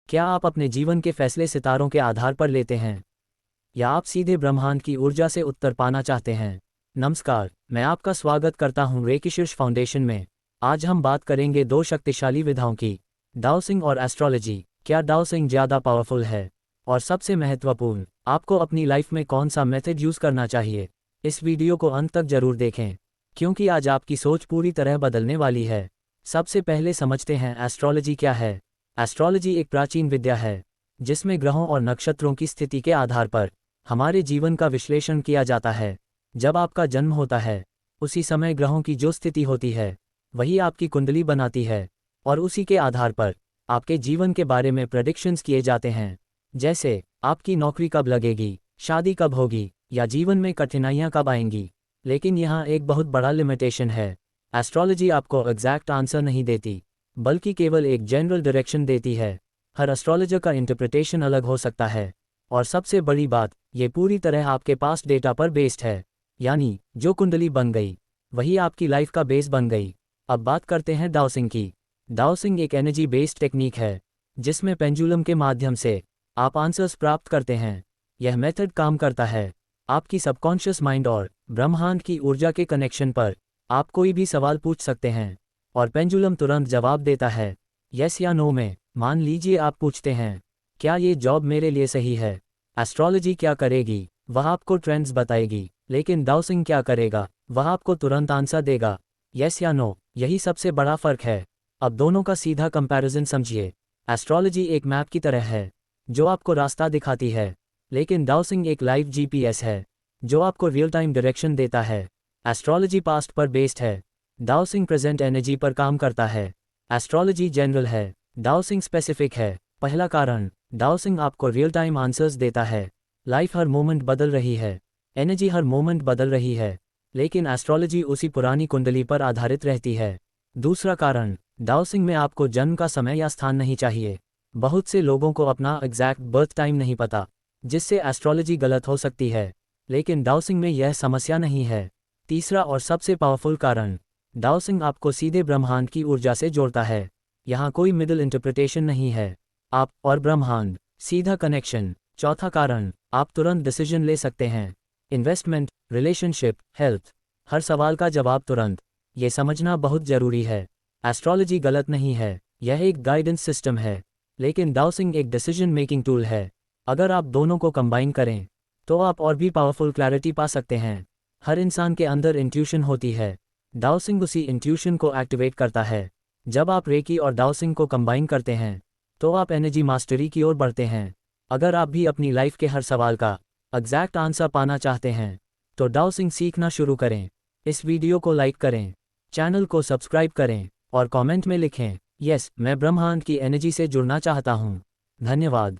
क्या आप अपने जीवन के फैसले सितारों के आधार पर लेते हैं, या आप सीधे ब्रह्मांड की ऊर्जा से उत्तर पाना चाहते हैं? नमस्कार, मैं आपका स्वागत करता हूं रेकिशीर्ष फाउंडेशन में। आज हम बात करेंगे दो शक्तिशाली विधाओं की, डाओसिंग और एस्ट्रोलॉजी। क्या डाओसिंग ज़्यादा पावरफुल है? और सबसे महत्वपूर्ण, आपको अपनी लाइफ में कौन सा मेथड यूज़ करना चाहिए? इस वीडियो को अंत तक जरूर देखें, क्योंकि आज आपकी सोच पूरी तरह बदलने वाली है। सबसे पहले समझते हैं एस्ट्रोलॉजी क्या है। एस्ट्रोलॉजी एक प्राचीन विद्या है जिसमें ग्रहों और नक्षत्रों की स्थिति के आधार पर हमारे जीवन का विश्लेषण किया जाता है। जब आपका जन्म होता है, उसी समय ग्रहों की जो स्थिति होती है वही आपकी कुंडली बनाती है, और उसी के आधार पर आपके जीवन के बारे में प्रेडिक्शंस किए जाते हैं। जैसे आपकी नौकरी कब लगेगी, शादी कब होगी, या जीवन में कठिनाइयाँ कब आएंगी। लेकिन यहाँ एक बहुत बड़ा लिमिटेशन है, एस्ट्रोलॉजी आपको एग्जैक्ट आंसर नहीं देती, बल्कि केवल एक जनरल डायरेक्शन देती है। हर एस्ट्रोलॉजर का इंटरप्रिटेशन अलग हो सकता है, और सबसे बड़ी बात, ये पूरी तरह आपके पास डेटा पर बेस्ड है। यानी जो कुंडली बन गई वही आपकी लाइफ का बेस बन गई। अब बात करते हैं डाओसिंग की। डाओसिंग एक एनर्जी बेस्ड टेक्निक है जिसमें पेंडुलम के माध्यम से आप आंसर्स प्राप्त करते हैं। यह मेथड काम करता है आपकी सबकॉन्शियस माइंड और ब्रह्मांड की ऊर्जा के कनेक्शन पर। आप कोई भी सवाल पूछ सकते हैं और पेंडुलम तुरंत जवाब देता है, यस या नो में। मान लीजिए आप पूछते हैं, क्या ये जॉब मेरे लिए सही है? एस्ट्रोलॉजी क्या करेगी? वह आपको ट्रेंड्स बताएगी। लेकिन डाओसिंग क्या करेगा? वह आपको तुरंत आंसर देगा, यस या नो। यही सबसे बड़ा फर्क है। अब दोनों का सीधा कंपैरिजन समझिए। एस्ट्रोलॉजी एक मैप की तरह है जो आपको रास्ता दिखाती है, लेकिन डाओसिंग एक लाइव जीपीएस है जो आपको रियल टाइम डायरेक्शन देता है। एस्ट्रोलॉजी पास्ट पर बेस्ड है, डाओसिंग प्रेजेंट एनर्जी पर काम करता है। एस्ट्रोलॉजी जनरल है, डाओसिंग स्पेसिफिक है। पहला कारण, डाओसिंग आपको रियल टाइम आंसर्स देता है। लाइफ हर मोमेंट बदल रही है, एनर्जी हर मोमेंट बदल रही है, लेकिन एस्ट्रोलॉजी उसी पुरानी कुंडली पर आधारित रहती है। दूसरा कारण, डाओसिंग में आपको जन्म का समय या स्थान नहीं चाहिए। बहुत से लोगों को अपना एग्जैक्ट बर्थ टाइम नहीं पता, जिससे एस्ट्रोलॉजी गलत हो सकती है, लेकिन डाओसिंग में यह समस्या नहीं है। तीसरा और सबसे पावरफुल कारण, डाओसिंग आपको सीधे ब्रह्मांड की ऊर्जा से जोड़ता है। यहाँ कोई मिडिल इंटरप्रिटेशन नहीं है, आप और ब्रह्मांड, सीधा कनेक्शन। चौथा कारण, आप तुरंत डिसीजन ले सकते हैं। इन्वेस्टमेंट, रिलेशनशिप, हेल्थ, हर सवाल का जवाब तुरंत। ये समझना बहुत जरूरी है, एस्ट्रोलॉजी गलत नहीं है, यह एक गाइडेंस सिस्टम है, लेकिन डाओसिंग एक डिसीजन मेकिंग टूल है। अगर आप दोनों को कंबाइन करें तो आप और भी पावरफुल क्लैरिटी पा सकते हैं। हर इंसान के अंदर इंट्यूशन होती है, डाओसिंग उसी इंट्यूशन को एक्टिवेट करता है। जब आप रेकी और डाओसिंग को कंबाइन करते हैं तो आप एनर्जी मास्टरी की ओर बढ़ते हैं। अगर आप भी अपनी लाइफ के हर सवाल का एग्जैक्ट आंसर पाना चाहते हैं तो डाओसिंग सीखना शुरू करें। इस वीडियो को लाइक करें, चैनल को सब्सक्राइब करें और कमेंट में लिखें, यस, मैं ब्रह्मांड की एनर्जी से जुड़ना चाहता हूँ। धन्यवाद।